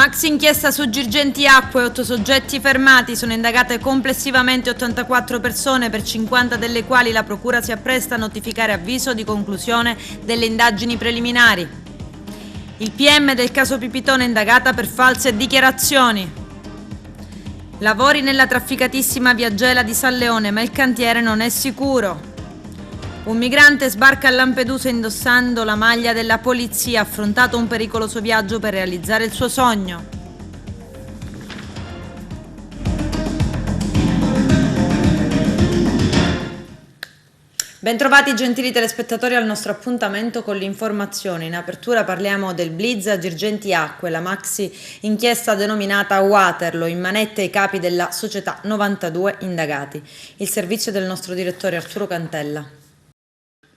Maxi inchiesta su Girgenti Acque, 8 soggetti fermati, sono indagate complessivamente 84 persone, per 50 delle quali la Procura si appresta a notificare avviso di conclusione delle indagini preliminari. Il PM del caso Pipitone indagata per false dichiarazioni. Lavori nella trafficatissima Via Gela di San Leone, ma il cantiere non è sicuro. Un migrante sbarca a Lampedusa indossando la maglia della polizia, ha affrontato un pericoloso viaggio per realizzare il suo sogno. Bentrovati gentili telespettatori al nostro appuntamento con l'informazione. In apertura parliamo del blitz a Girgenti Acque, la maxi inchiesta denominata Waterloo, in manette i capi della società 92 indagati. Il servizio del nostro direttore Arturo Cantella.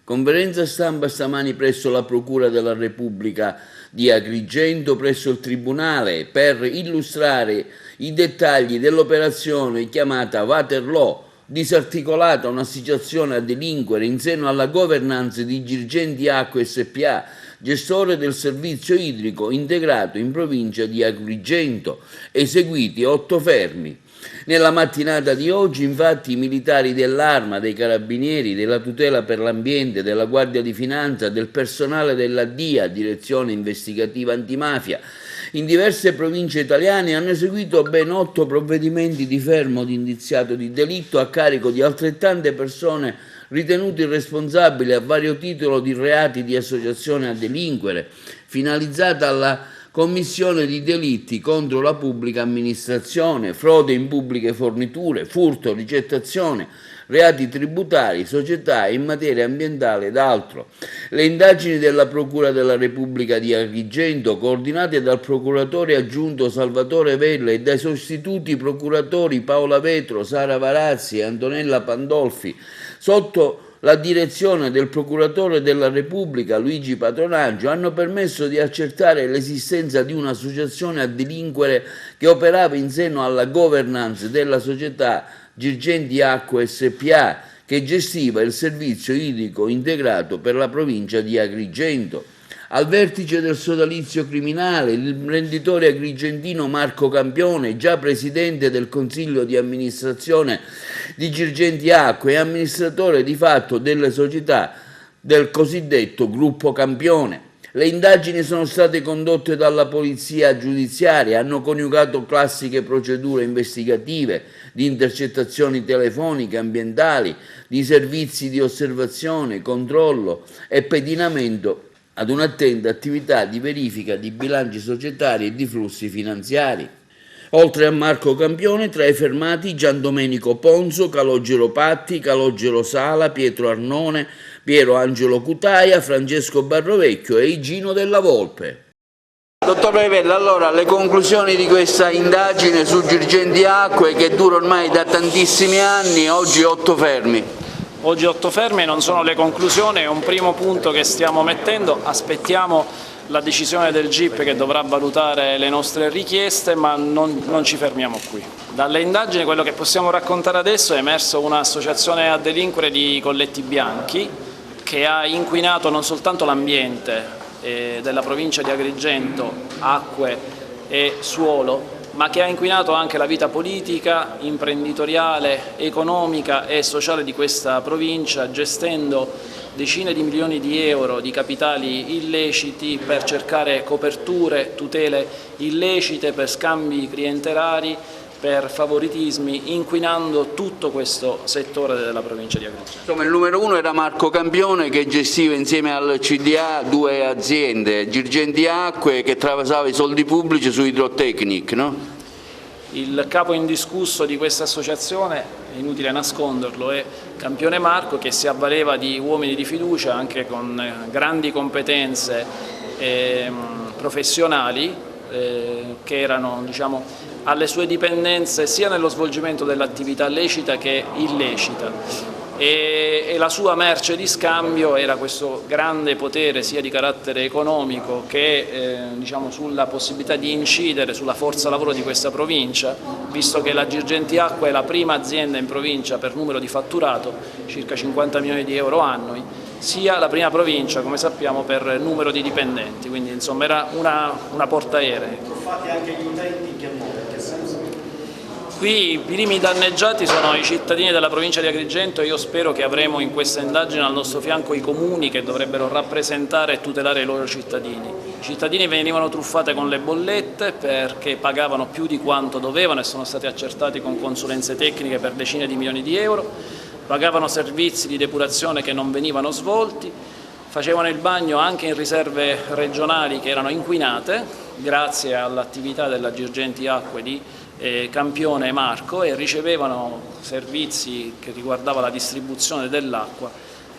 Conferenza stampa stamani presso la Procura della Repubblica di Agrigento, presso il Tribunale, per illustrare i dettagli dell'operazione chiamata Waterloo, disarticolata un'associazione a delinquere in seno alla governance di Girgenti Acque SpA, gestore del servizio idrico integrato in provincia di Agrigento, eseguiti 8 fermi. Nella mattinata di oggi, infatti, i militari dell'Arma, dei Carabinieri, della Tutela per l'Ambiente, della Guardia di Finanza, del personale della DIA, Direzione Investigativa Antimafia, in diverse province italiane hanno eseguito ben 8 provvedimenti di fermo di indiziato di delitto a carico di altrettante persone ritenute responsabili a vario titolo di reati di associazione a delinquere, finalizzata alla commissione di delitti contro la pubblica amministrazione, frode in pubbliche forniture, furto, ricettazione, reati tributari, società in materia ambientale ed altro. Le indagini della Procura della Repubblica di Agrigento, coordinate dal procuratore aggiunto Salvatore Vella e dai sostituti procuratori Paola Vetro, Sara Varazzi e Antonella Pandolfi, sotto la direzione del procuratore della Repubblica Luigi Patronaggio, hanno permesso di accertare l'esistenza di un'associazione a delinquere che operava in seno alla governance della società Girgenti Acque SpA, che gestiva il servizio idrico integrato per la provincia di Agrigento. Al vertice del sodalizio criminale, l'imprenditore agrigentino Marco Campione, già presidente del consiglio di amministrazione di Girgenti Acque e amministratore di fatto delle società del cosiddetto gruppo Campione. Le indagini sono state condotte dalla polizia giudiziaria, hanno coniugato classiche procedure investigative di intercettazioni telefoniche ambientali, di servizi di osservazione, controllo e pedinamento ad un'attenta attività di verifica di bilanci societari e di flussi finanziari. Oltre a Marco Campione, tra i fermati Gian Domenico Ponzo, Calogero Patti, Calogero Sala, Pietro Arnone, Piero Angelo Cutaia, Francesco Barrovecchio e Igino Della Volpe. Dottor Revella, allora le conclusioni di questa indagine su Girgenti Acque, che dura ormai da tantissimi anni, oggi 8 fermi. Oggi 8 fermi non sono le conclusioni, è un primo punto che stiamo mettendo, aspettiamo la decisione del GIP che dovrà valutare le nostre richieste, ma non ci fermiamo qui. Dalle indagini quello che possiamo raccontare adesso è emerso un'associazione a delinquere di colletti bianchi che ha inquinato non soltanto l'ambiente della provincia di Agrigento, acque e suolo, ma che ha inquinato anche la vita politica, imprenditoriale, economica e sociale di questa provincia, gestendo decine di milioni di euro di capitali illeciti per cercare coperture, tutele illecite, per scambi clientelari, per favoritismi, inquinando tutto questo settore della provincia di Agrigento. Insomma, il numero 1 era Marco Campione, che gestiva insieme al CDA 2 aziende, Girgenti Acque, che travasava i soldi pubblici su Hydrotechnic, no? Il capo indiscusso di questa associazione, è inutile nasconderlo, è Campione Marco, che si avvaleva di uomini di fiducia anche con grandi competenze professionali, che erano, diciamo, alle sue dipendenze sia nello svolgimento dell'attività lecita che illecita. E la sua merce di scambio era questo grande potere sia di carattere economico che diciamo, sulla possibilità di incidere sulla forza lavoro di questa provincia, visto che la Girgenti Acque è la prima azienda in provincia per numero di fatturato, circa 50 milioni di euro annui, sia la prima provincia, come sappiamo, per numero di dipendenti, quindi insomma era una portaerei. Fate anche gli utenti in che modo? In che senso? Qui i primi danneggiati sono i cittadini della provincia di Agrigento e io spero che avremo in questa indagine al nostro fianco i comuni che dovrebbero rappresentare e tutelare i loro cittadini. I cittadini venivano truffati con le bollette perché pagavano più di quanto dovevano e sono stati accertati con consulenze tecniche per decine di milioni di euro, pagavano servizi di depurazione che non venivano svolti, facevano il bagno anche in riserve regionali che erano inquinate grazie all'attività della Girgenti Acque di Campione e Marco e ricevevano servizi che riguardavano la distribuzione dell'acqua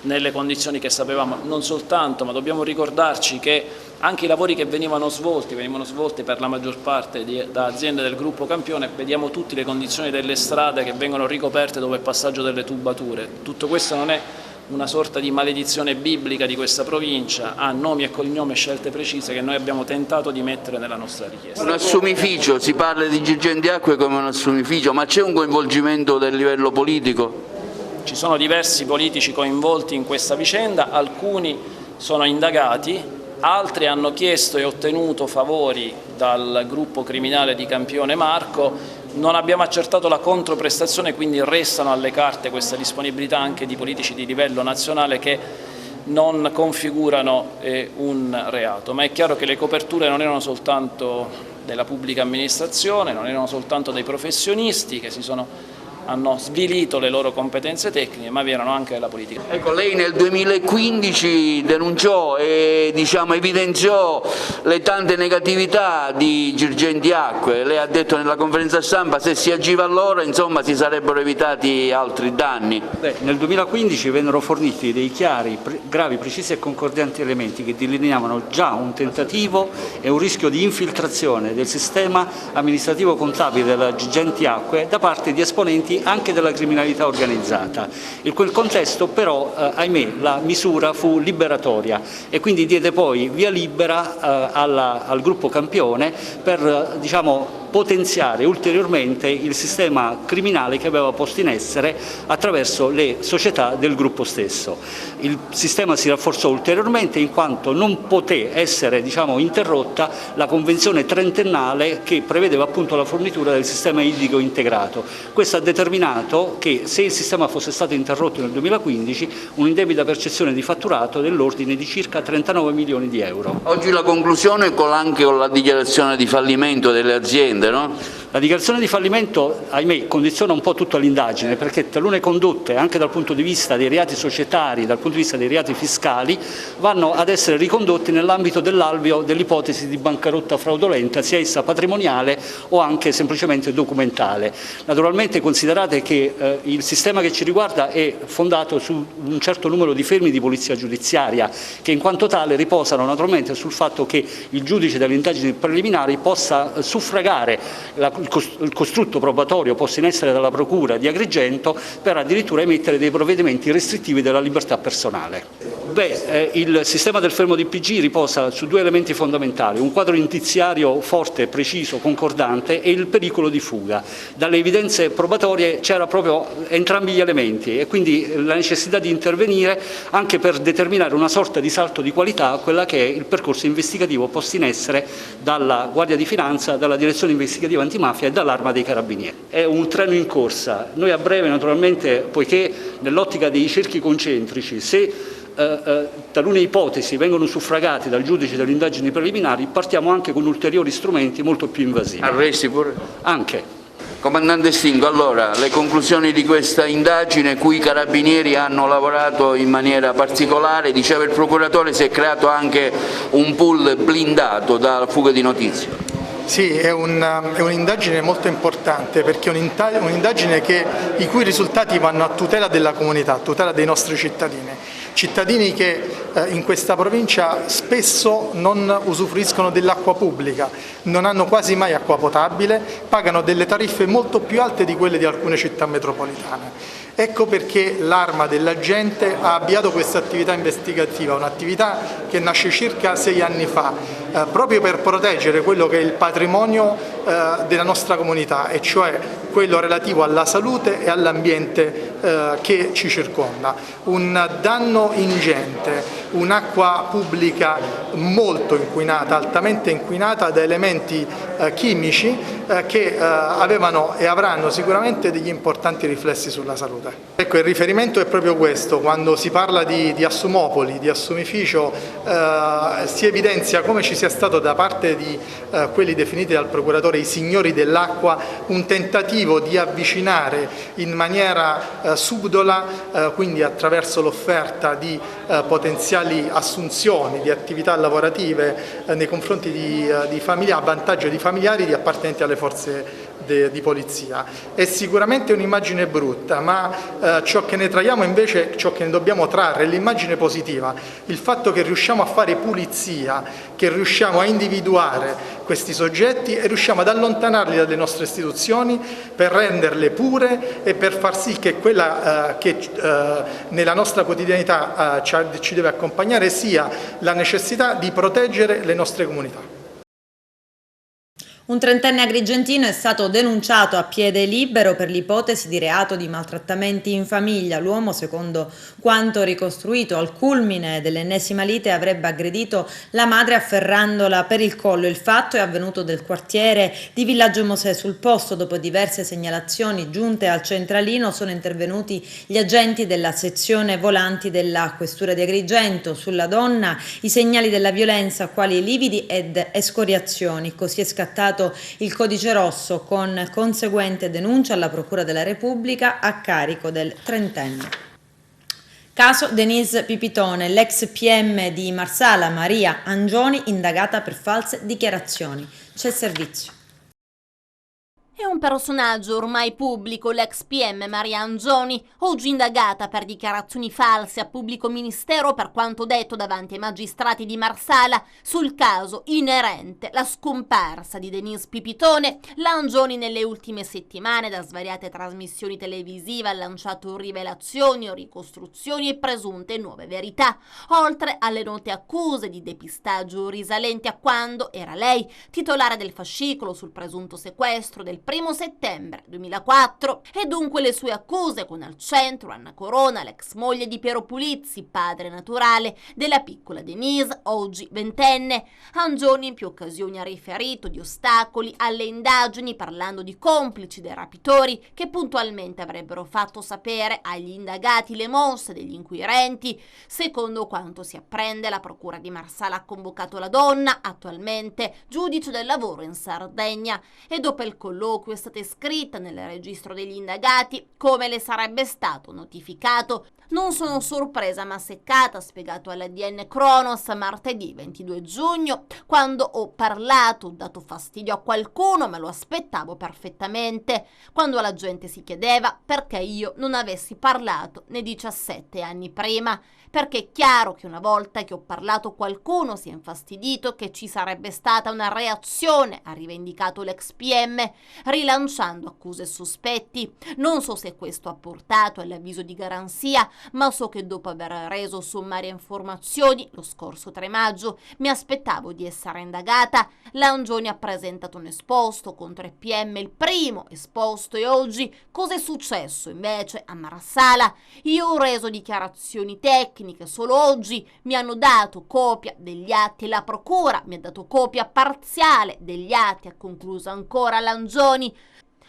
nelle condizioni che sapevamo. Non soltanto, ma dobbiamo ricordarci che anche i lavori che venivano svolti per la maggior parte da aziende del gruppo Campione. Vediamo tutte le condizioni delle strade che vengono ricoperte dopo il passaggio delle tubature. Tutto questo non è una sorta di maledizione biblica di questa provincia, ha nomi e cognomi e scelte precise che noi abbiamo tentato di mettere nella nostra richiesta. Un assumificio, si parla di Girgenti Acque come un assumificio, ma c'è un coinvolgimento del livello politico? Ci sono diversi politici coinvolti in questa vicenda, alcuni sono indagati, altri hanno chiesto e ottenuto favori dal gruppo criminale di Campione Marco. Non abbiamo accertato la controprestazione, quindi restano alle carte questa disponibilità anche di politici di livello nazionale che non configurano un reato, ma è chiaro che le coperture non erano soltanto della pubblica amministrazione, non erano soltanto dei professionisti che hanno svilito le loro competenze tecniche, ma vi erano anche della politica. Ecco, lei nel 2015 denunciò e evidenziò le tante negatività di Girgenti Acque. Lei ha detto nella conferenza stampa se si agiva allora, insomma, si sarebbero evitati altri danni. Nel 2015 vennero forniti dei chiari, gravi, precisi e concordanti elementi che delineavano già un tentativo e un rischio di infiltrazione del sistema amministrativo contabile della Girgenti Acque da parte di esponenti anche della criminalità organizzata. In quel contesto però, ahimè, la misura fu liberatoria e quindi diede poi via libera al gruppo Campione per potenziare ulteriormente il sistema criminale che aveva posto in essere attraverso le società del gruppo stesso. Il sistema si rafforzò ulteriormente in quanto non poté essere interrotta la convenzione trentennale che prevedeva appunto la fornitura del sistema idrico integrato. Questo ha determinato che se il sistema fosse stato interrotto nel 2015 un'indebita percezione di fatturato dell'ordine di circa 39 milioni di euro. Oggi la conclusione è anche con la dichiarazione di fallimento delle aziende. No? La dichiarazione di fallimento, ahimè, condiziona un po' tutta l'indagine perché talune condotte, anche dal punto di vista dei reati societari, dal punto di vista dei reati fiscali, vanno ad essere ricondotti nell'ambito dell'alveo dell'ipotesi di bancarotta fraudolenta, sia essa patrimoniale o anche semplicemente documentale. Naturalmente considerate che il sistema che ci riguarda è fondato su un certo numero di fermi di polizia giudiziaria che in quanto tale riposano naturalmente sul fatto che il giudice delle indagini preliminari possa suffragare il costrutto probatorio posto in essere dalla Procura di Agrigento per addirittura emettere dei provvedimenti restrittivi della libertà personale. Il sistema del fermo DPG riposa su due elementi fondamentali, un quadro indiziario forte, preciso, concordante e il pericolo di fuga. Dalle evidenze probatorie c'era proprio entrambi gli elementi e quindi la necessità di intervenire anche per determinare una sorta di salto di qualità a quella che è il percorso investigativo posto in essere dalla Guardia di Finanza, dalla Direzione Investigativa Antimafia e dall'Arma dei Carabinieri. È un treno in corsa. Noi a breve naturalmente, poiché nell'ottica dei cerchi concentrici, se talune ipotesi vengono suffragate dal giudice delle indagini preliminari, partiamo anche con ulteriori strumenti molto più invasivi. Arresti pure? Anche. Comandante Stingo, allora, le conclusioni di questa indagine cui i carabinieri hanno lavorato in maniera particolare, diceva il procuratore, si è creato anche un pool blindato dalla fuga di notizie. Sì, è un'indagine molto importante perché è un'indagine i cui risultati vanno a tutela della comunità, a tutela dei nostri cittadini che in questa provincia spesso non usufruiscono dell'acqua pubblica, non hanno quasi mai acqua potabile, pagano delle tariffe molto più alte di quelle di alcune città metropolitane. Ecco perché l'Arma della Gente ha avviato questa attività investigativa, un'attività che nasce circa 6 anni fa, proprio per proteggere quello che è il patrimonio della nostra comunità, e cioè quello relativo alla salute e all'ambiente che ci circonda. Un danno ingente, un'acqua pubblica molto inquinata, altamente inquinata da elementi chimici che avevano e avranno sicuramente degli importanti riflessi sulla salute. Ecco, il riferimento è proprio questo: quando si parla di assumopoli, di assumificio, si evidenzia come ci sia stato da parte di quelli definiti dal procuratore i signori dell'acqua un tentativo di avvicinare in maniera subdola, quindi attraverso l'offerta di potenziali assunzioni, di attività lavorative nei confronti di famiglie, a vantaggio di familiari di appartenenti alle forze di polizia. È sicuramente un'immagine brutta, ma ciò che ne traiamo invece, ciò che ne dobbiamo trarre è l'immagine positiva, il fatto che riusciamo a fare pulizia, che riusciamo a individuare questi soggetti e riusciamo ad allontanarli dalle nostre istituzioni per renderle pure e per far sì che quella che nella nostra quotidianità ci deve accompagnare sia la necessità di proteggere le nostre comunità. Un trentenne agrigentino è stato denunciato a piede libero per l'ipotesi di reato di maltrattamenti in famiglia. L'uomo, secondo quanto ricostruito al culmine dell'ennesima lite, avrebbe aggredito la madre afferrandola per il collo. Il fatto è avvenuto nel quartiere di Villaggio Mosè. Sul posto, dopo diverse segnalazioni giunte al centralino, sono intervenuti gli agenti della sezione volanti della questura di Agrigento. Sulla donna i segnali della violenza, quali lividi ed escoriazioni. Così è scattato il codice rosso, con conseguente denuncia alla Procura della Repubblica a carico del trentenne. Caso Denise Pipitone, l'ex PM di Marsala Maria Angioni indagata per false dichiarazioni. C'è il servizio. È un personaggio ormai pubblico, l'ex PM Maria Angioni, oggi indagata per dichiarazioni false a pubblico ministero per quanto detto davanti ai magistrati di Marsala sul caso inerente la scomparsa di Denise Pipitone. La Angioni nelle ultime settimane da svariate trasmissioni televisive ha lanciato rivelazioni o ricostruzioni e presunte nuove verità, oltre alle note accuse di depistaggio risalenti a quando era lei titolare del fascicolo sul presunto sequestro del 1 settembre 2004, e dunque le sue accuse, con al centro Anna Corona, l'ex moglie di Piero Pulizzi, padre naturale della piccola Denise, oggi ventenne. Angioni in più occasioni ha riferito di ostacoli alle indagini, parlando di complici dei rapitori che puntualmente avrebbero fatto sapere agli indagati le mosse degli inquirenti. Secondo quanto si apprende, la procura di Marsala ha convocato la donna, attualmente giudice del lavoro in Sardegna, e dopo il colloquio è stata iscritta nel registro degli indagati come le sarebbe stato notificato. Non sono sorpresa ma seccata, ha spiegato all'ADN Cronos martedì 22 giugno, quando ho parlato, ho dato fastidio a qualcuno, ma lo aspettavo perfettamente, quando la gente si chiedeva perché io non avessi parlato nei 17 anni prima, perché è chiaro che una volta che ho parlato qualcuno si è infastidito che ci sarebbe stata una reazione, ha rivendicato l'ex PM, rilanciando accuse e sospetti. Non so se questo ha portato all'avviso di garanzia, ma so che dopo aver reso sommarie informazioni lo scorso 3 maggio mi aspettavo di essere indagata. L'Angioni ha presentato un esposto contro il PM, il primo esposto, e oggi cosa è successo invece a Marsala? Io ho reso dichiarazioni tecniche, solo oggi mi hanno dato copia degli atti, la procura mi ha dato copia parziale degli atti, ha concluso ancora l'Angioni.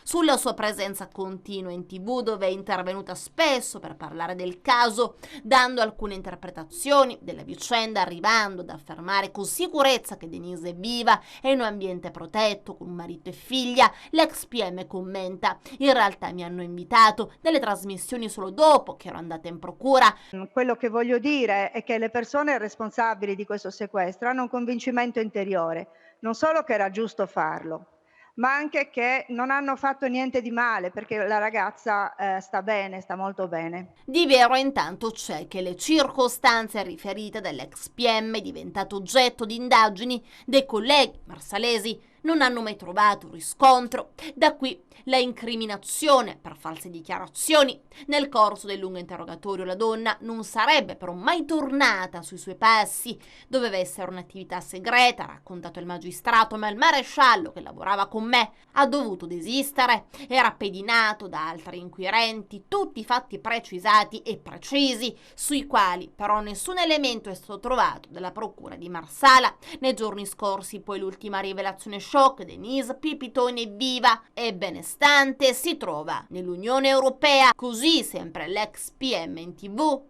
Sulla sua presenza continua in TV, dove è intervenuta spesso per parlare del caso, dando alcune interpretazioni della vicenda, arrivando ad affermare con sicurezza che Denise è viva e in un ambiente protetto con un marito e figlia. L'ex PM commenta: in realtà mi hanno invitato delle trasmissioni solo dopo che ero andata in procura. Quello che voglio dire è che le persone responsabili di questo sequestro hanno un convincimento interiore, non solo che era giusto farlo, ma anche che non hanno fatto niente di male, perché la ragazza sta bene, sta molto bene. Di vero intanto c'è che le circostanze riferite dall'ex PM è diventato oggetto di indagini dei colleghi marsalesi non hanno mai trovato riscontro. Da qui la incriminazione per false dichiarazioni. Nel corso del lungo interrogatorio la donna non sarebbe però mai tornata sui suoi passi. Doveva essere un'attività segreta, ha raccontato il magistrato, ma il maresciallo che lavorava con me ha dovuto desistere. Era pedinato da altri inquirenti, tutti fatti precisati e precisi, sui quali però nessun elemento è stato trovato dalla procura di Marsala. Nei giorni scorsi poi l'ultima rivelazione shock: Denise Pipitone viva e benestante si trova nell'Unione Europea, così sempre l'ex PM in TV.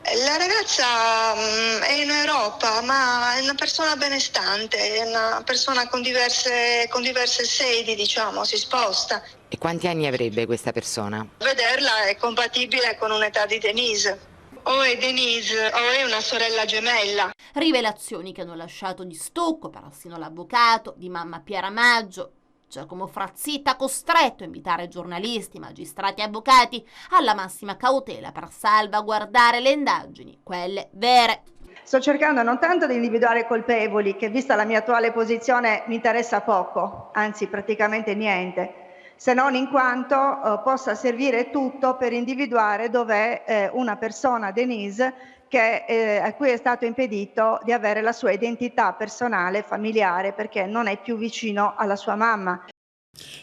La ragazza è in Europa, ma è una persona benestante, è una persona con diverse sedi, diciamo, si sposta. E quanti anni avrebbe questa persona? Vederla è compatibile con un'età di Denise. O è Denise o è una sorella gemella. Rivelazioni che hanno lasciato di stucco persino l'avvocato di mamma Piera Maggio. Giacomo Frazzita costretto a invitare giornalisti, magistrati e avvocati alla massima cautela per salvaguardare le indagini, quelle vere. Sto cercando non tanto di individuare colpevoli, che vista la mia attuale posizione mi interessa poco, anzi praticamente niente, se non in quanto possa servire tutto per individuare dov'è una persona, Denise, a cui è stato impedito di avere la sua identità personale, familiare, perché non è più vicino alla sua mamma.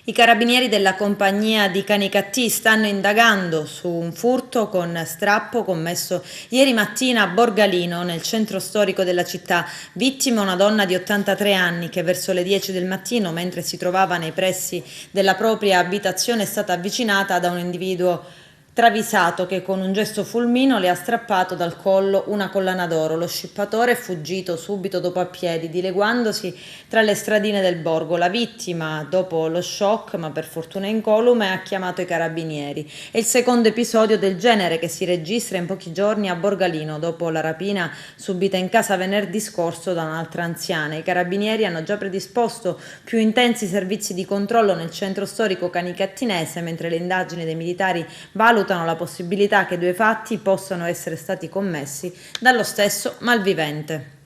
I carabinieri della compagnia di Canicattì stanno indagando su un furto con strappo commesso ieri mattina a Borgalino, nel centro storico della città. Vittima una donna di 83 anni che verso le 10 del mattino, mentre si trovava nei pressi della propria abitazione, è stata avvicinata da un individuo travisato che con un gesto fulmino le ha strappato dal collo una collana d'oro. Lo scippatore è fuggito subito dopo a piedi, dileguandosi tra le stradine del borgo. La vittima, dopo lo shock, ma per fortuna incolume, ha chiamato i carabinieri. È il secondo episodio del genere che si registra in pochi giorni a Borgalino, dopo la rapina subita in casa venerdì scorso da un'altra anziana. I carabinieri hanno già predisposto più intensi servizi di controllo nel centro storico canicattinese, mentre le indagini dei militari valutano la possibilità che 2 fatti possano essere stati commessi dallo stesso malvivente.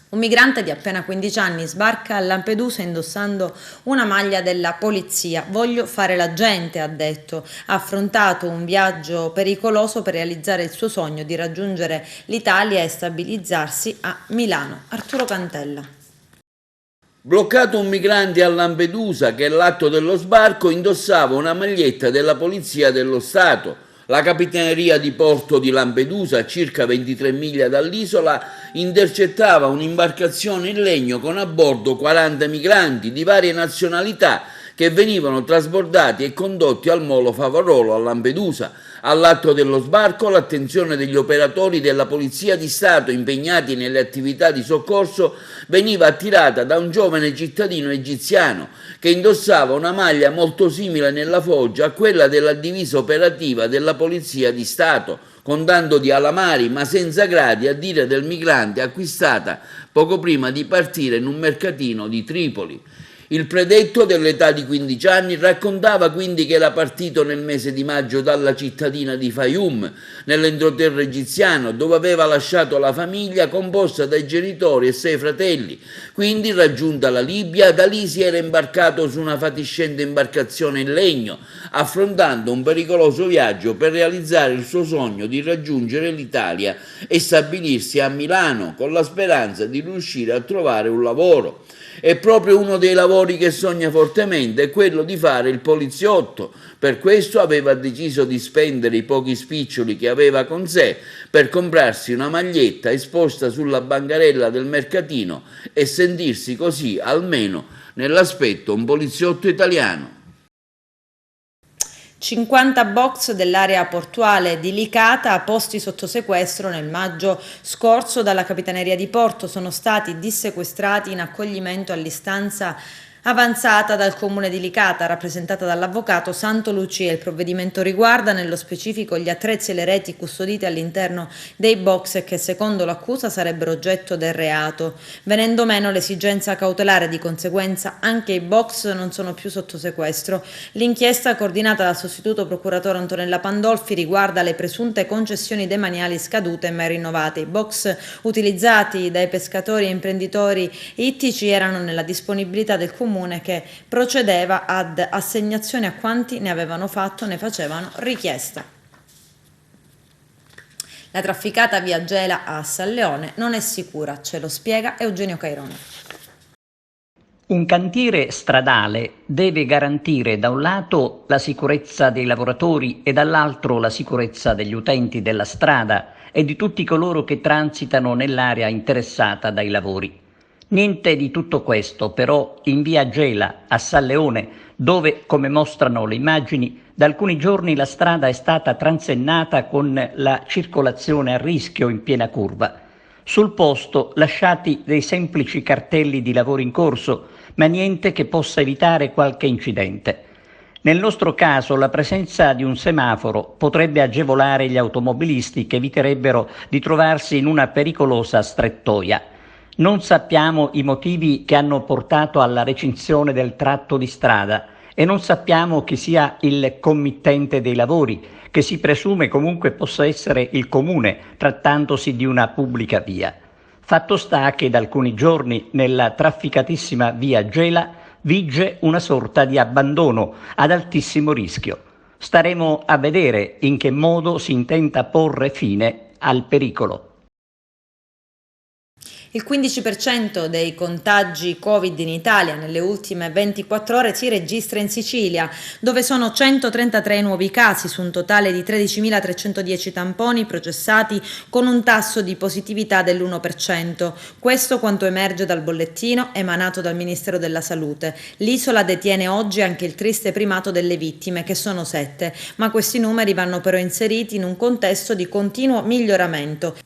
Un migrante di appena 15 anni sbarca a Lampedusa indossando una maglia della polizia. Voglio fare l'agente, ha detto. Ha affrontato un viaggio pericoloso per realizzare il suo sogno di raggiungere l'Italia e stabilizzarsi a Milano. Arturo Cantella. Bloccato un migrante a Lampedusa che all'atto dello sbarco indossava una maglietta della Polizia dello Stato. La Capitaneria di Porto di Lampedusa, a circa 23 miglia dall'isola, intercettava un'imbarcazione in legno con a bordo 40 migranti di varie nazionalità che venivano trasbordati e condotti al molo Favarolo a Lampedusa. All'atto dello sbarco l'attenzione degli operatori della Polizia di Stato impegnati nelle attività di soccorso veniva attirata da un giovane cittadino egiziano che indossava una maglia molto simile nella foggia a quella della divisa operativa della Polizia di Stato, con tanto di alamari ma senza gradi, a dire del migrante, acquistata poco prima di partire in un mercatino di Tripoli. Il predetto, dell'età di 15 anni, raccontava quindi che era partito nel mese di maggio dalla cittadina di Fayum, nell'entroterra egiziano, dove aveva lasciato la famiglia composta dai genitori e 6 fratelli. Quindi, raggiunta la Libia, da lì si era imbarcato su una fatiscente imbarcazione in legno, affrontando un pericoloso viaggio per realizzare il suo sogno di raggiungere l'Italia e stabilirsi a Milano, con la speranza di riuscire a trovare un lavoro. E proprio uno dei lavori che sogna fortemente è quello di fare il poliziotto. Per questo aveva deciso di spendere i pochi spiccioli che aveva con sé per comprarsi una maglietta esposta sulla bancarella del mercatino e sentirsi così almeno nell'aspetto un poliziotto italiano. 50 box dell'area portuale di Licata posti sotto sequestro nel maggio scorso dalla Capitaneria di Porto sono stati dissequestrati in accoglimento all'istanza avanzata dal Comune di Licata, rappresentata dall'avvocato Santo Lucia. Il provvedimento riguarda nello specifico gli attrezzi e le reti custoditi all'interno dei box che secondo l'accusa sarebbero oggetto del reato. Venendo meno l'esigenza cautelare, di conseguenza anche i box non sono più sotto sequestro. L'inchiesta, coordinata dal sostituto procuratore Antonella Pandolfi, riguarda le presunte concessioni demaniali scadute ma rinnovate. I box utilizzati dai pescatori e imprenditori ittici erano nella disponibilità del comune, che procedeva ad assegnazione a quanti ne avevano fatto ne facevano richiesta. La trafficata via Gela a San Leone non è sicura, ce lo spiega Eugenio Cairone. Un cantiere stradale deve garantire da un lato la sicurezza dei lavoratori e dall'altro la sicurezza degli utenti della strada e di tutti coloro che transitano nell'area interessata dai lavori. Niente di tutto questo però in via Gela a San Leone, dove, come mostrano le immagini, da alcuni giorni la strada è stata transennata con la circolazione a rischio in piena curva. Sul posto lasciati dei semplici cartelli di lavoro in corso, ma niente che possa evitare qualche incidente. Nel nostro caso la presenza di un semaforo potrebbe agevolare gli automobilisti, che eviterebbero di trovarsi in una pericolosa strettoia. Non sappiamo i motivi che hanno portato alla recinzione del tratto di strada e non sappiamo chi sia il committente dei lavori, che si presume comunque possa essere il comune, trattandosi di una pubblica via. Fatto sta che da alcuni giorni nella trafficatissima via Gela vige una sorta di abbandono ad altissimo rischio. Staremo a vedere in che modo si intenda porre fine al pericolo. Il 15% dei contagi Covid in Italia nelle ultime 24 ore si registra in Sicilia, dove sono 133 nuovi casi su un totale di 13.310 tamponi processati, con un tasso di positività dell'1%. Questo quanto emerge dal bollettino emanato dal Ministero della Salute. L'isola detiene oggi anche il triste primato delle vittime, che sono 7, ma questi numeri vanno però inseriti in un contesto di continuo miglioramento.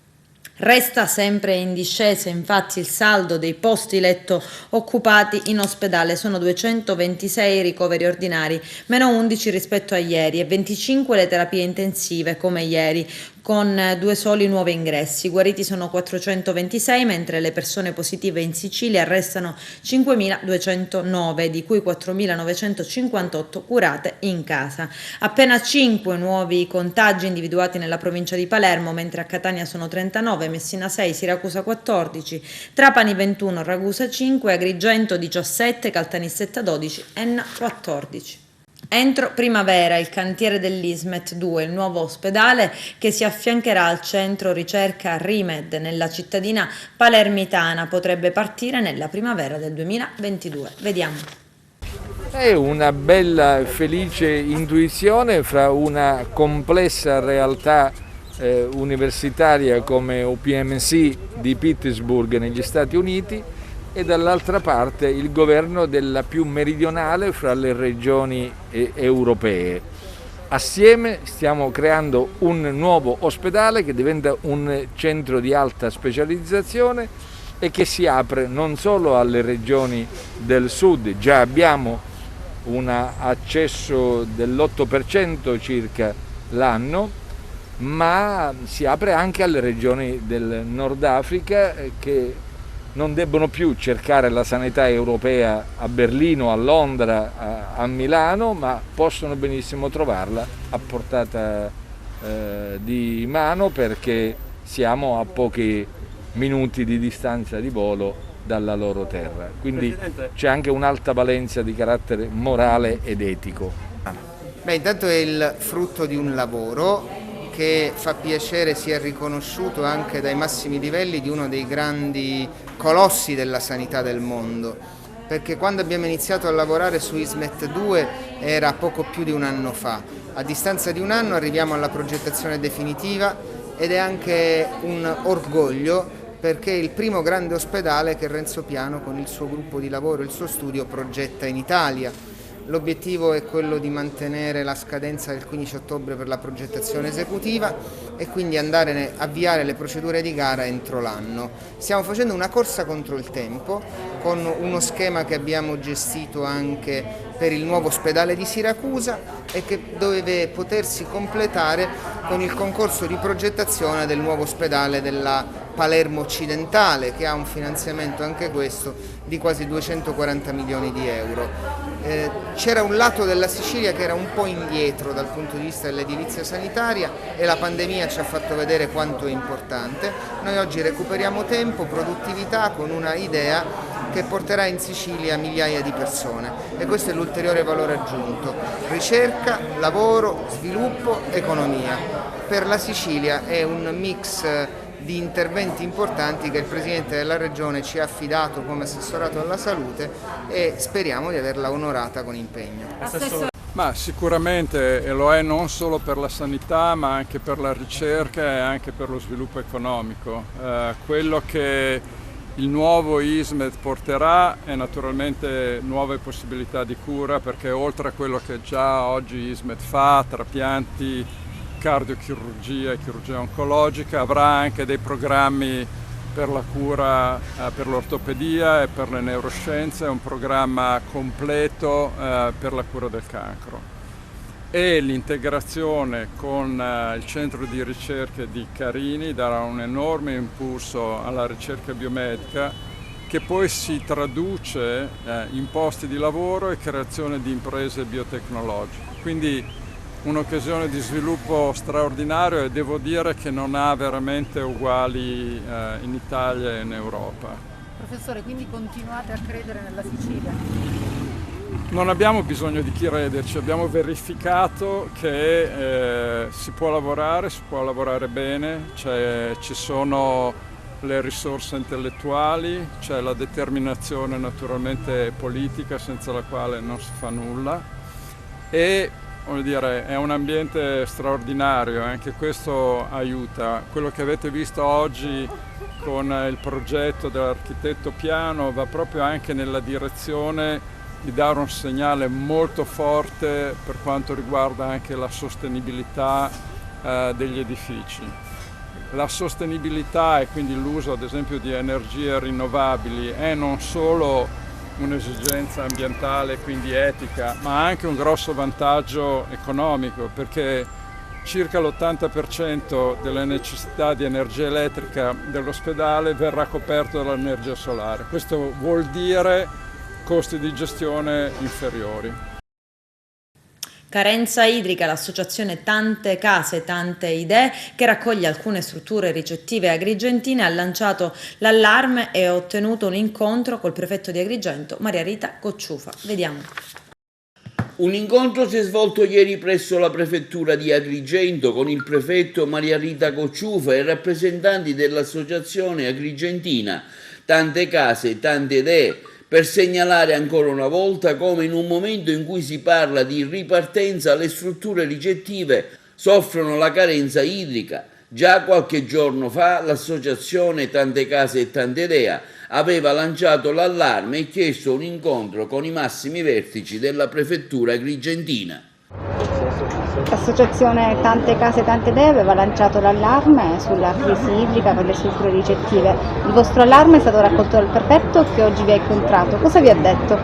Resta sempre in discesa infatti il saldo dei posti letto occupati in ospedale, sono 226 ricoveri ordinari, meno 11 rispetto a ieri, e 25 le terapie intensive come ieri, con 2 soli nuovi ingressi. Guariti sono 426, mentre le persone positive in Sicilia restano 5.209, di cui 4.958 curate in casa. Appena 5 nuovi contagi individuati nella provincia di Palermo, mentre a Catania sono 39, Messina 6, Siracusa 14, Trapani 21, Ragusa 5, Agrigento 17, Caltanissetta 12, Enna 14. Entro primavera il cantiere dell'Ismet 2, il nuovo ospedale che si affiancherà al centro ricerca Rimed nella cittadina palermitana, potrebbe partire nella primavera del 2022. Vediamo. È una bella e felice intuizione fra una complessa realtà universitaria come UPMC di Pittsburgh negli Stati Uniti e dall'altra parte il governo della più meridionale fra le regioni europee. Assieme stiamo creando un nuovo ospedale che diventa un centro di alta specializzazione e che si apre non solo alle regioni del sud, già abbiamo un accesso dell'8% circa l'anno, ma si apre anche alle regioni del Nord Africa che non debbono più cercare la sanità europea a Berlino, a Londra, a Milano, ma possono benissimo trovarla a portata di mano, perché siamo a pochi minuti di distanza di volo dalla loro terra. Quindi c'è anche un'alta valenza di carattere morale ed etico. Beh, intanto è il frutto di un lavoro che fa piacere sia riconosciuto anche dai massimi livelli di uno dei grandi colossi della sanità del mondo, perché quando abbiamo iniziato a lavorare su Ismet 2 era poco più di un anno fa. A distanza di un anno arriviamo alla progettazione definitiva ed è anche un orgoglio, perché è il primo grande ospedale che Renzo Piano con il suo gruppo di lavoro, il suo studio, progetta in Italia. L'obiettivo è quello di mantenere la scadenza del 15 ottobre per la progettazione esecutiva e quindi avviare le procedure di gara entro l'anno. Stiamo facendo una corsa contro il tempo con uno schema che abbiamo gestito anche per il nuovo ospedale di Siracusa e che deve potersi completare con il concorso di progettazione del nuovo ospedale della Palermo occidentale, che ha un finanziamento anche questo di quasi 240 milioni di euro. C'era un lato della Sicilia che era un po' indietro dal punto di vista dell'edilizia sanitaria e la pandemia ci ha fatto vedere quanto è importante. Noi oggi recuperiamo tempo, produttività con una idea che porterà in Sicilia migliaia di persone e questo è l'ulteriore valore aggiunto. Ricerca, lavoro, sviluppo, economia. Per la Sicilia è un mix di interventi importanti che il Presidente della Regione ci ha affidato come assessorato alla salute e speriamo di averla onorata con impegno. Ma sicuramente lo è non solo per la sanità ma anche per la ricerca e anche per lo sviluppo economico. Quello che il nuovo ISMET porterà è naturalmente nuove possibilità di cura, perché oltre a quello che già oggi ISMET fa, trapianti, cardiochirurgia e chirurgia oncologica, avrà anche dei programmi per la cura, per l'ortopedia e per le neuroscienze, un programma completo per la cura del cancro. E l'integrazione con il centro di ricerche di Carini darà un enorme impulso alla ricerca biomedica, che poi si traduce in posti di lavoro e creazione di imprese biotecnologiche. Quindi un'occasione di sviluppo straordinario e devo dire che non ha veramente uguali in Italia e in Europa. Professore, quindi continuate a credere nella Sicilia? Non abbiamo bisogno di crederci, abbiamo verificato che si può lavorare bene, ci sono le risorse intellettuali, c'è la determinazione naturalmente politica senza la quale non si fa nulla e voglio dire, è un ambiente straordinario, anche questo aiuta. Quello che avete visto oggi con il progetto dell'architetto Piano va proprio anche nella direzione di dare un segnale molto forte per quanto riguarda anche la sostenibilità degli edifici. La sostenibilità e quindi l'uso ad esempio di energie rinnovabili è non solo un'esigenza ambientale, quindi etica, ma anche un grosso vantaggio economico, perché circa l'80% delle necessità di energia elettrica dell'ospedale verrà coperto dall'energia solare. Questo vuol dire costi di gestione inferiori. Carenza idrica, l'associazione Tante Case, Tante Idee, che raccoglie alcune strutture ricettive agrigentine, ha lanciato l'allarme e ha ottenuto un incontro col prefetto di Agrigento, Maria Rita Cocciufa. Vediamo. Un incontro si è svolto ieri presso la prefettura di Agrigento con il prefetto Maria Rita Cocciufa e rappresentanti dell'associazione agrigentina Tante Case, Tante Idee, per segnalare ancora una volta come in un momento in cui si parla di ripartenza le strutture ricettive soffrono la carenza idrica. Già qualche giorno fa l'associazione Tante Case e Tante Idee aveva lanciato l'allarme e chiesto un incontro con i massimi vertici della prefettura agrigentina. L'associazione Tante Case Tante Idee aveva lanciato l'allarme sulla crisi idrica per le strutture ricettive. Il vostro allarme è stato raccolto dal prefetto che oggi vi ha incontrato. Cosa vi ha detto?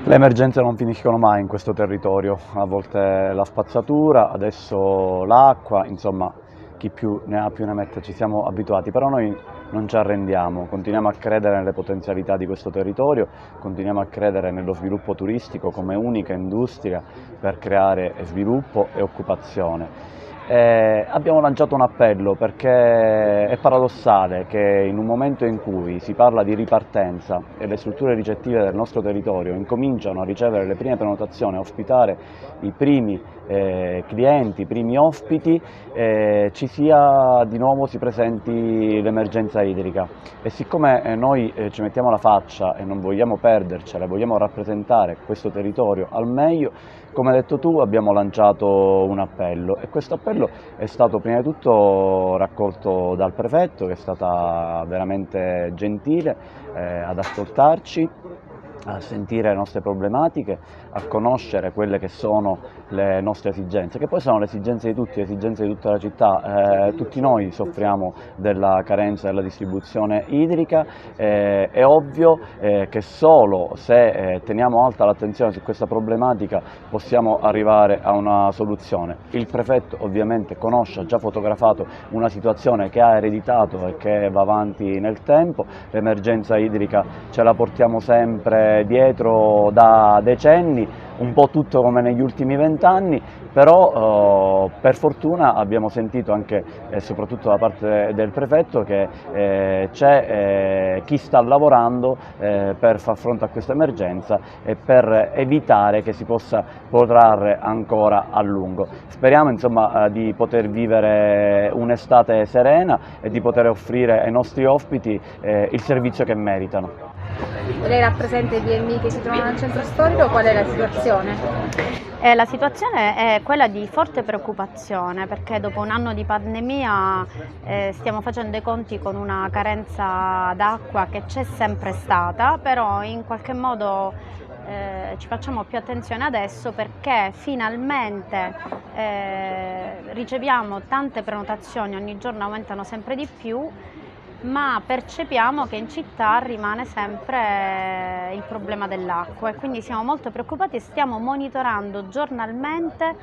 Le emergenze non finiscono mai in questo territorio, a volte la spazzatura, adesso l'acqua, insomma chi più ne ha più ne mette, ci siamo abituati, però noi non ci arrendiamo, continuiamo a credere nelle potenzialità di questo territorio, continuiamo a credere nello sviluppo turistico come unica industria per creare sviluppo e occupazione. Abbiamo lanciato un appello perché è paradossale che in un momento in cui si parla di ripartenza e le strutture ricettive del nostro territorio incominciano a ricevere le prime prenotazioni, a ospitare i primi clienti, i primi ospiti, ci sia di nuovo, si presenti l'emergenza idrica e siccome noi ci mettiamo la faccia e non vogliamo perdercela, vogliamo rappresentare questo territorio al meglio, come hai detto tu abbiamo lanciato un appello e questo appello è stato prima di tutto raccolto dal prefetto che è stata veramente gentile ad ascoltarci a sentire le nostre problematiche, a conoscere quelle che sono le nostre esigenze, che poi sono le esigenze di tutti, le esigenze di tutta la città. Tutti noi soffriamo della carenza della distribuzione idrica, è ovvio che solo se teniamo alta l'attenzione su questa problematica possiamo arrivare a una soluzione. Il prefetto ovviamente conosce, ha già fotografato una situazione che ha ereditato e che va avanti nel tempo, l'emergenza idrica ce la portiamo sempre dietro da decenni, un po' tutto come negli ultimi 20 anni, però per fortuna abbiamo sentito anche e soprattutto da parte del prefetto che c'è chi sta lavorando per far fronte a questa emergenza e per evitare che si possa protrarre ancora a lungo. Speriamo insomma di poter vivere un'estate serena e di poter offrire ai nostri ospiti il servizio che meritano. Lei rappresenta i B&B che si trovano al centro storico, qual è la situazione? La situazione è quella di forte preoccupazione, perché dopo un anno di pandemia stiamo facendo i conti con una carenza d'acqua che c'è sempre stata, però in qualche modo ci facciamo più attenzione adesso perché finalmente riceviamo tante prenotazioni, ogni giorno aumentano sempre di più, ma percepiamo che in città rimane sempre il problema dell'acqua e quindi siamo molto preoccupati e stiamo monitorando giornalmente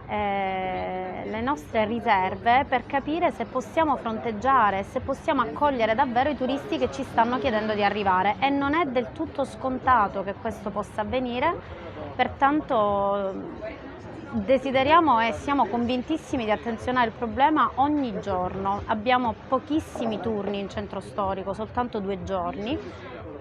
le nostre riserve per capire se possiamo fronteggiare, se possiamo accogliere davvero i turisti che ci stanno chiedendo di arrivare, e non è del tutto scontato che questo possa avvenire, pertanto desideriamo e siamo convintissimi di attenzionare il problema ogni giorno. Abbiamo pochissimi turni in centro storico, soltanto 2 giorni,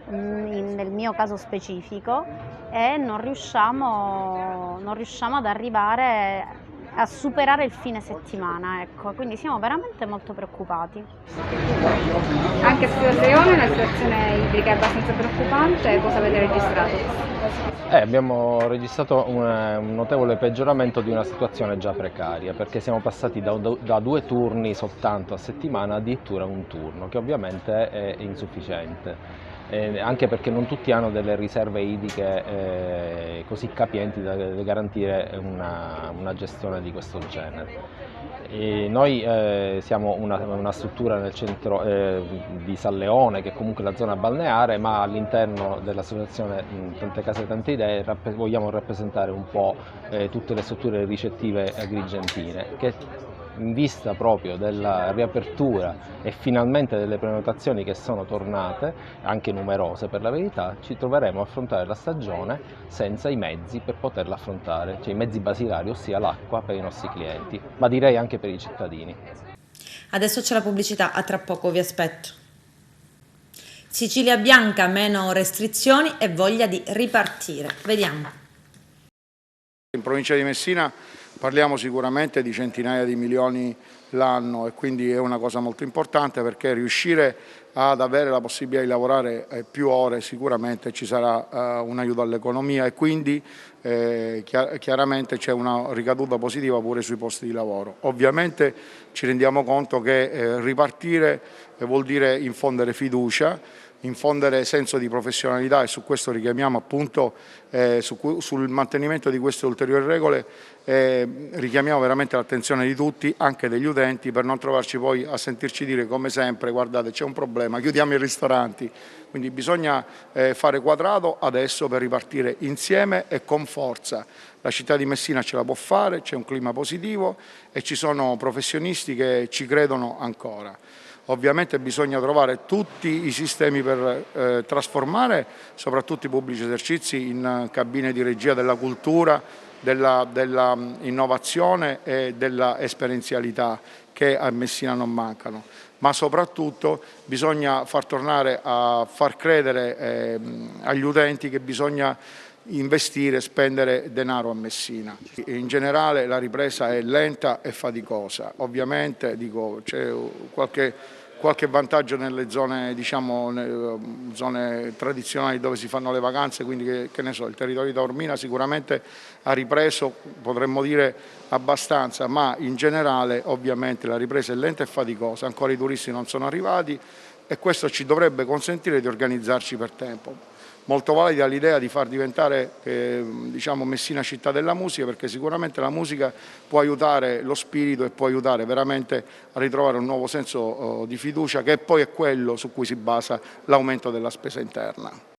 nel mio caso specifico, e non riusciamo ad arrivare a superare il fine settimana, ecco. Quindi siamo veramente molto preoccupati. Anche su Rione la situazione idrica è abbastanza preoccupante, cosa avete registrato? Abbiamo registrato un notevole peggioramento di una situazione già precaria, perché siamo passati da 2 turni soltanto a settimana addirittura a un turno, che ovviamente è insufficiente. Anche perché non tutti hanno delle riserve idriche così capienti da garantire una gestione di questo genere. Noi siamo una struttura nel centro di San Leone, che è comunque la zona balneare, ma all'interno dell'associazione Tante Case Tante Idee vogliamo rappresentare un po' tutte le strutture ricettive agrigentine, che in vista proprio della riapertura e finalmente delle prenotazioni che sono tornate, anche numerose per la verità, ci troveremo a affrontare la stagione senza i mezzi per poterla affrontare, cioè i mezzi basilari, ossia l'acqua per i nostri clienti, ma direi anche per i cittadini. Adesso c'è la pubblicità, a tra poco vi aspetto. Sicilia bianca, meno restrizioni e voglia di ripartire. Vediamo. In provincia di Messina parliamo sicuramente di centinaia di milioni l'anno e quindi è una cosa molto importante, perché riuscire ad avere la possibilità di lavorare più ore sicuramente ci sarà un aiuto all'economia e quindi chiaramente c'è una ricaduta positiva pure sui posti di lavoro. Ovviamente ci rendiamo conto che ripartire vuol dire infondere fiducia, infondere senso di professionalità, e su questo richiamiamo appunto sul mantenimento di queste ulteriori regole, richiamiamo veramente l'attenzione di tutti, anche degli utenti, per non trovarci poi a sentirci dire come sempre: guardate, c'è un problema, chiudiamo i ristoranti. Quindi bisogna fare quadrato adesso per ripartire insieme e con forza. La città di Messina ce la può fare, c'è un clima positivo e ci sono professionisti che ci credono ancora. Ovviamente bisogna trovare tutti i sistemi per trasformare soprattutto i pubblici esercizi in cabine di regia della cultura, della innovazione e della esperienzialità, che a Messina non mancano. Ma soprattutto bisogna far tornare a far credere agli utenti che bisogna investire, spendere denaro a Messina. In generale la ripresa è lenta e faticosa, ovviamente c'è qualche vantaggio nelle zone, diciamo, zone tradizionali dove si fanno le vacanze, quindi che ne so, il territorio di Taormina sicuramente ha ripreso, potremmo dire abbastanza, ma in generale ovviamente la ripresa è lenta e faticosa, ancora i turisti non sono arrivati e questo ci dovrebbe consentire di organizzarci per tempo. molto valida l'idea di far diventare Messina città della musica, perché sicuramente la musica può aiutare lo spirito e può aiutare veramente a ritrovare un nuovo senso di fiducia, che poi è quello su cui si basa l'aumento della spesa interna.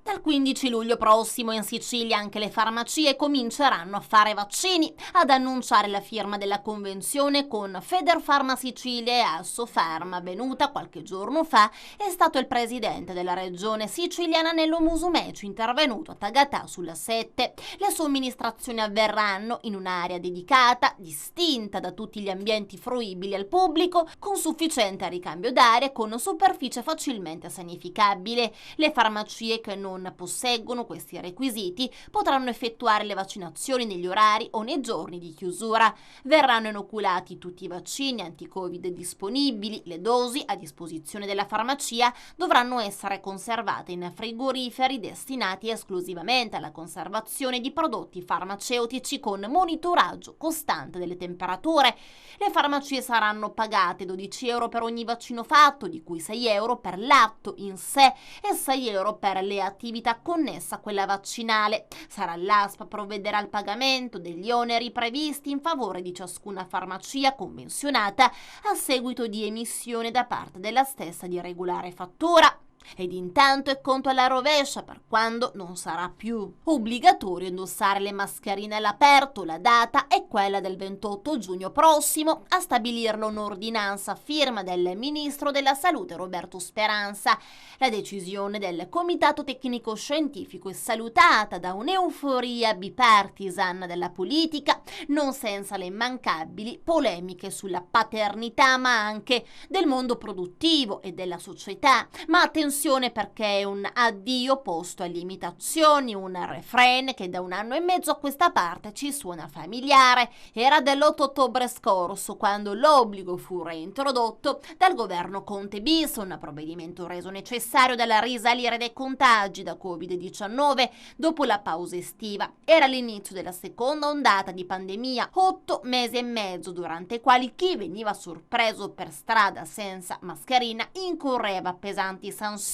Dal 15 luglio prossimo in Sicilia anche le farmacie cominceranno a fare vaccini. Ad annunciare la firma della convenzione con Federfarma Sicilia e Assofarma, avvenuta qualche giorno fa, è stato il presidente della regione siciliana Nello Musumeci, intervenuto a Tagatà sulla 7. Le somministrazioni avverranno in un'area dedicata, distinta da tutti gli ambienti fruibili al pubblico, con sufficiente ricambio d'aria e con superficie facilmente sanificabile. Le farmacie che non posseggono questi requisiti potranno effettuare le vaccinazioni negli orari o nei giorni di chiusura. Verranno inoculati tutti i vaccini anti-Covid disponibili. Le dosi a disposizione della farmacia dovranno essere conservate in frigoriferi destinati esclusivamente alla conservazione di prodotti farmaceutici con monitoraggio costante delle temperature. Le farmacie saranno pagate 12 euro per ogni vaccino fatto, di cui 6 euro per l'atto in sé e 6 euro per le attività connessa a quella vaccinale. Sarà l'ASP a provvedere al pagamento degli oneri previsti in favore di ciascuna farmacia convenzionata a seguito di emissione da parte della stessa di regolare fattura. Ed intanto è conto alla rovescia per quando non sarà più obbligatorio indossare le mascherine all'aperto. La data è quella del 28 giugno prossimo. A stabilirlo un'ordinanza a firma del ministro della Salute Roberto Speranza. La decisione del Comitato Tecnico Scientifico è salutata da un'euforia bipartisan della politica, non senza le immancabili polemiche sulla paternità, ma anche del mondo produttivo e della società. Ma attenzione, perché è un addio posto alle imitazioni, un refrain che da un anno e mezzo a questa parte ci suona familiare. Era dell'8 ottobre scorso, quando l'obbligo fu reintrodotto dal governo Conte bis, un provvedimento reso necessario dalla risalire dei contagi da Covid-19 dopo la pausa estiva. Era l'inizio della seconda ondata di pandemia, 8 mesi e mezzo durante i quali chi veniva sorpreso per strada senza mascherina incorreva pesanti sanzioni.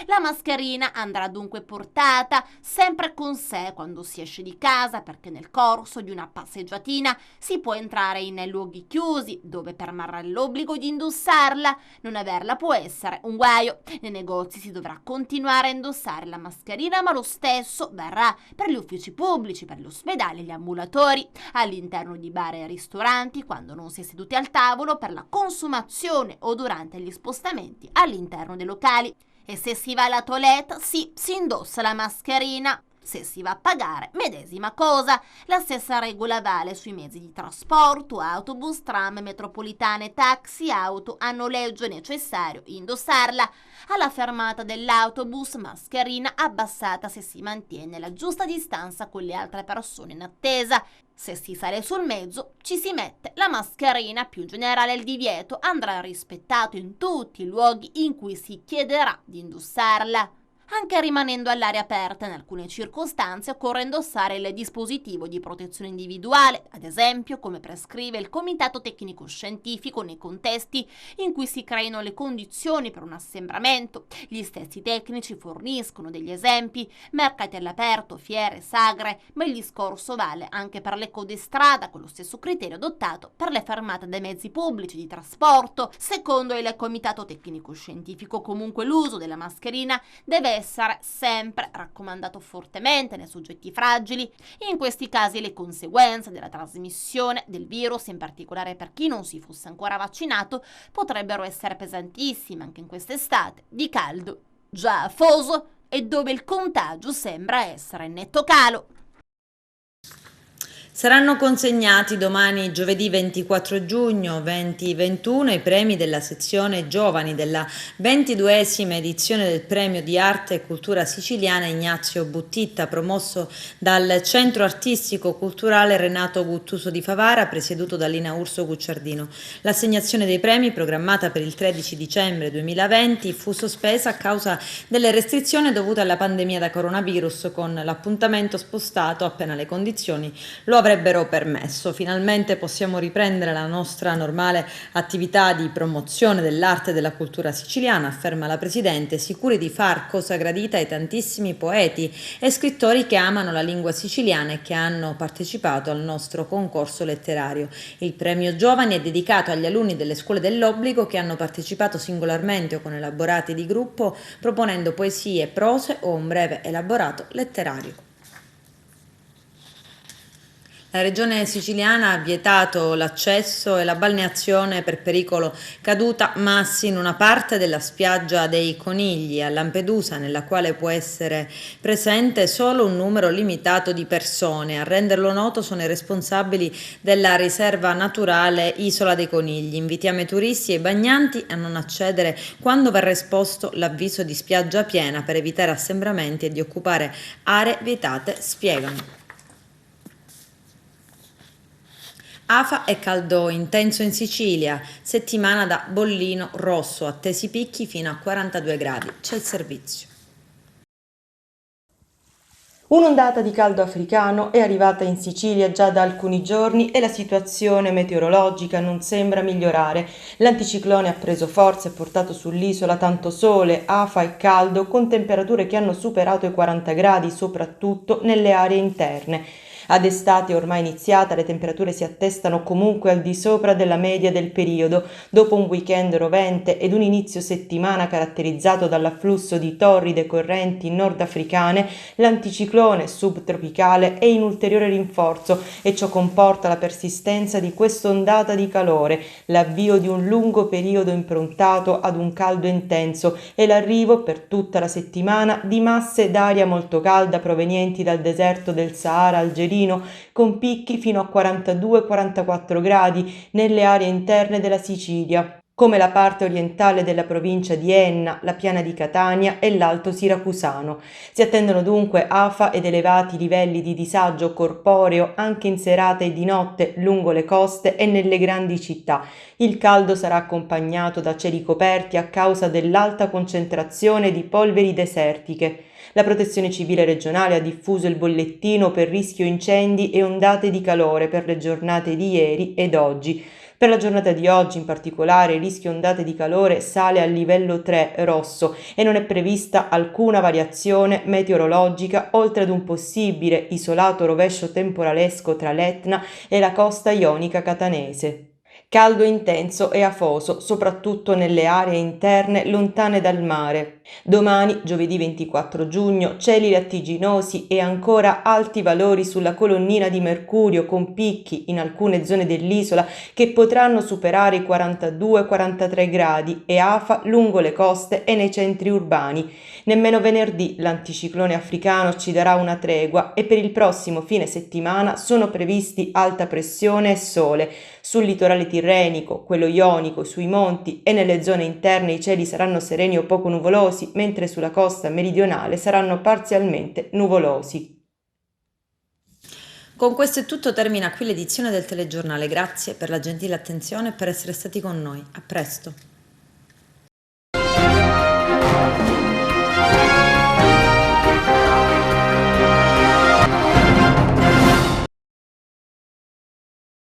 La mascherina andrà dunque portata sempre con sé quando si esce di casa, perché nel corso di una passeggiatina si può entrare in luoghi chiusi dove permarrà l'obbligo di indossarla. Non averla può essere un guaio. Nei negozi si dovrà continuare a indossare la mascherina, ma lo stesso verrà per gli uffici pubblici, per gli ospedali e gli ambulatori, all'interno di bar e ristoranti quando non si è seduti al tavolo per la consumazione o durante gli spostamenti all'interno dei locali. E se si va alla toilette, sì, si indossa la mascherina. Se si va a pagare, medesima cosa. La stessa regola vale sui mezzi di trasporto, autobus, tram, metropolitane, taxi, auto a noleggio. È necessario indossarla. Alla fermata dell'autobus, mascherina abbassata se si mantiene la giusta distanza con le altre persone in attesa. Se si sale sul mezzo, ci si mette la mascherina. Più in generale il divieto andrà rispettato in tutti i luoghi in cui si chiederà di indossarla. Anche rimanendo all'aria aperta, in alcune circostanze occorre indossare il dispositivo di protezione individuale, ad esempio come prescrive il Comitato Tecnico Scientifico nei contesti in cui si creino le condizioni per un assembramento. Gli stessi tecnici forniscono degli esempi: mercati all'aperto, fiere, sagre, ma il discorso vale anche per le code strada, con lo stesso criterio adottato per le fermate dei mezzi pubblici di trasporto. Secondo il Comitato Tecnico Scientifico, comunque, l'uso della mascherina deve essere sempre raccomandato fortemente nei soggetti fragili. In questi casi le conseguenze della trasmissione del virus, in particolare per chi non si fosse ancora vaccinato, potrebbero essere pesantissime anche in quest'estate di caldo già afoso e dove il contagio sembra essere in netto calo. Saranno consegnati domani, giovedì 24 giugno 2021, i premi della sezione giovani della 22esima edizione del Premio di Arte e Cultura Siciliana Ignazio Buttitta, promosso dal Centro Artistico Culturale Renato Guttuso di Favara, presieduto da Lina Urso Gucciardino. L'assegnazione dei premi, programmata per il 13 dicembre 2020, fu sospesa a causa delle restrizioni dovute alla pandemia da coronavirus, con l'appuntamento spostato appena le condizioni lo avrebbero avrebbero permesso. Finalmente possiamo riprendere la nostra normale attività di promozione dell'arte e della cultura siciliana, afferma la Presidente, sicuri di far cosa gradita ai tantissimi poeti e scrittori che amano la lingua siciliana e che hanno partecipato al nostro concorso letterario. Il premio Giovani è dedicato agli alunni delle scuole dell'obbligo che hanno partecipato singolarmente o con elaborati di gruppo, proponendo poesie, prose o un breve elaborato letterario. La Regione siciliana ha vietato l'accesso e la balneazione per pericolo caduta massi in una parte della spiaggia dei Conigli a Lampedusa, nella quale può essere presente solo un numero limitato di persone. A renderlo noto sono i responsabili della riserva naturale Isola dei Conigli. Invitiamo i turisti e i bagnanti a non accedere quando verrà esposto l'avviso di spiaggia piena per evitare assembramenti e di occupare aree vietate, spiegano. Afa e caldo intenso in Sicilia, settimana da bollino rosso, attesi picchi fino a 42 gradi, c'è il servizio. Un'ondata di caldo africano è arrivata in Sicilia già da alcuni giorni e la situazione meteorologica non sembra migliorare. L'anticiclone ha preso forza e portato sull'isola tanto sole, afa e caldo, con temperature che hanno superato i 40 gradi, soprattutto nelle aree interne. Ad estate ormai iniziata, le temperature si attestano comunque al di sopra della media del periodo. Dopo un weekend rovente ed un inizio settimana caratterizzato dall'afflusso di torride correnti nordafricane, l'anticiclone subtropicale è in ulteriore rinforzo e ciò comporta la persistenza di quest'ondata di calore, l'avvio di un lungo periodo improntato ad un caldo intenso e l'arrivo per tutta la settimana di masse d'aria molto calda provenienti dal deserto del Sahara algerino, con picchi fino a 42-44 gradi nelle aree interne della Sicilia, come la parte orientale della provincia di Enna, la piana di Catania e l'Alto Siracusano. Si attendono dunque afa ed elevati livelli di disagio corporeo anche in serata e di notte lungo le coste e nelle grandi città. Il caldo sarà accompagnato da cieli coperti a causa dell'alta concentrazione di polveri desertiche. La Protezione Civile regionale ha diffuso il bollettino per rischio incendi e ondate di calore per le giornate di ieri ed oggi. Per la giornata di oggi in particolare il rischio ondate di calore sale al livello 3 rosso e non è prevista alcuna variazione meteorologica oltre ad un possibile isolato rovescio temporalesco tra l'Etna e la costa ionica catanese. Caldo intenso e afoso, soprattutto nelle aree interne lontane dal mare. Domani, giovedì 24 giugno, cieli lattiginosi e ancora alti valori sulla colonnina di mercurio con picchi in alcune zone dell'isola che potranno superare i 42-43 gradi e afa lungo le coste e nei centri urbani. Nemmeno venerdì l'anticiclone africano ci darà una tregua e per il prossimo fine settimana sono previsti alta pressione e sole. Sul litorale tirrenico, quello ionico, sui monti e nelle zone interne i cieli saranno sereni o poco nuvolosi, mentre sulla costa meridionale saranno parzialmente nuvolosi. Con questo è tutto, termina qui l'edizione del telegiornale. Grazie per la gentile attenzione e per essere stati con noi. A presto.